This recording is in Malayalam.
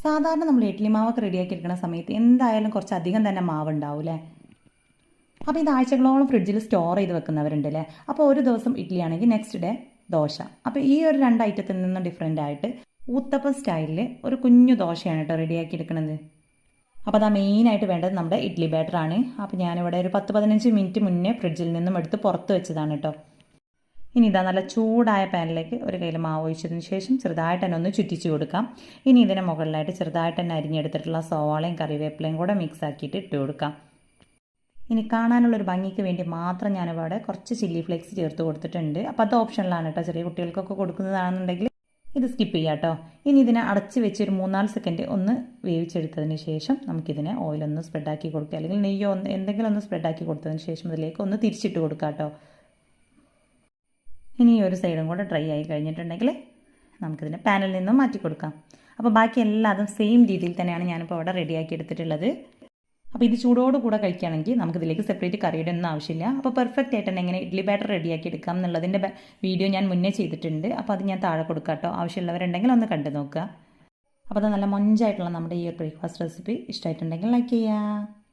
സാധാരണ നമ്മൾ ഇഡ്ഡലി മാവൊക്കെ റെഡിയാക്കി എടുക്കുന്ന സമയത്ത് എന്തായാലും കുറച്ചധികം തന്നെ മാവ് ഉണ്ടാവും അല്ലേ. അപ്പോൾ ഇത് ആഴ്ചകളോളം ഫ്രിഡ്ജിൽ സ്റ്റോർ ചെയ്ത് വെക്കുന്നവരുണ്ട് അല്ലേ. അപ്പോൾ ഒരു ദിവസം ഇഡ്ഡലി ആണെങ്കിൽ നെക്സ്റ്റ് ഡേ ദോശ. അപ്പോൾ ഈ ഒരു രണ്ട് ഐറ്റത്തിൽ നിന്നും ഡിഫറെൻ്റ് ആയിട്ട് ഊത്തപ്പം സ്റ്റൈലിൽ ഒരു കുഞ്ഞു ദോശയാണ് കേട്ടോ റെഡിയാക്കി എടുക്കുന്നത്. അപ്പോൾ അതാ മെയിനായിട്ട് വേണ്ടത് നമ്മുടെ ഇഡ്ഡലി ബാറ്ററാണ്. അപ്പോൾ ഞാനിവിടെ ഒരു 10-15 മിനിറ്റ് മുന്നേ ഫ്രിഡ്ജിൽ നിന്നും എടുത്ത് പുറത്ത് വെച്ചതാണ് കേട്ടോ. ഇനി ഇതാ നല്ല ചൂടായ പാനിലേക്ക് ഒരു കയ്യിൽ മാവ് ഒഴിച്ചതിന് ശേഷം ചെറുതായിട്ട് തന്നെ ഒന്ന് ചുറ്റിച്ച് കൊടുക്കാം. ഇനി ഇതിന് മുകളിലായിട്ട് ചെറുതായിട്ട് തന്നെ അരിഞ്ഞെടുത്തിട്ടുള്ള സവാളയും കറിവേപ്പിലയും കൂടെ മിക്സ് ആക്കിയിട്ട് ഇട്ട് കൊടുക്കാം. ഇനി കാണാനുള്ളൊരു ഭംഗിക്ക് വേണ്ടി മാത്രം ഞാനിവിടെ കുറച്ച് ചില്ലി ഫ്ലേക്സ് ചേർത്ത് കൊടുത്തിട്ടുണ്ട്. അപ്പോൾ അത് ഓപ്ഷനിലാണ് കേട്ടോ. ചെറിയ കുട്ടികൾക്കൊക്കെ കൊടുക്കുന്നതാണെന്നുണ്ടെങ്കിൽ ഇത് സ്കിപ്പ് ചെയ്യാം കേട്ടോ. ഇനി ഇതിനെ അടച്ച് വെച്ച് ഒരു 3-4 സെക്കൻഡ് ഒന്ന് വേവിച്ചെടുത്തതിന് ശേഷം നമുക്കിതിനെ ഓയിലൊന്ന് സ്പ്രെഡാക്കി കൊടുക്കുക, അല്ലെങ്കിൽ നെയ്യോ എന്തെങ്കിലും ഒന്ന് സ്പ്രെഡാക്കി കൊടുത്തതിന് ശേഷം ഇതിലേക്ക് ഒന്ന് തിരിച്ചിട്ട് കൊടുക്കാം കേട്ടോ. ഇനി ഈ ഒരു സൈഡും കൂടെ ഡ്രൈ ആയി കഴിഞ്ഞിട്ടുണ്ടെങ്കിൽ നമുക്കിതിനെ പാനിൽ നിന്നും മാറ്റി കൊടുക്കാം. അപ്പോൾ ബാക്കി എല്ലാതും സെയിം രീതിയിൽ തന്നെയാണ് ഞാനിപ്പോൾ അവിടെ റെഡിയാക്കി എടുത്തിട്ടുള്ളത്. അപ്പോൾ ഇത് ചൂടോട് കൂടെ കഴിക്കുകയാണെങ്കിൽ നമുക്കിതിലേക്ക് സെപ്പറേറ്റ് കറിയുടെ ഒന്നും ആവശ്യമില്ല. അപ്പോൾ പെർഫെക്റ്റ് ആയിട്ട് തന്നെ എങ്ങനെ ഇഡ്ഡലി ബാറ്റർ റെഡിയാക്കി എടുക്കാം എന്നുള്ളതിൻ്റെ വീഡിയോ ഞാൻ മുന്നേ ചെയ്തിട്ടുണ്ട്. അപ്പോൾ അത് ഞാൻ താഴെ കൊടുക്കാം കേട്ടോ. ആവശ്യമുള്ളവരുണ്ടെങ്കിൽ ഒന്ന് കണ്ടു നോക്കുക. അപ്പോൾ അത് നല്ല മൊഞ്ചായിട്ടുള്ള നമ്മുടെ ഈ ഒരു ബ്രേക്ക്ഫാസ്റ്റ് റെസിപ്പി ഇഷ്ടമായിട്ടുണ്ടെങ്കിൽ ലൈക്ക് ചെയ്യുക.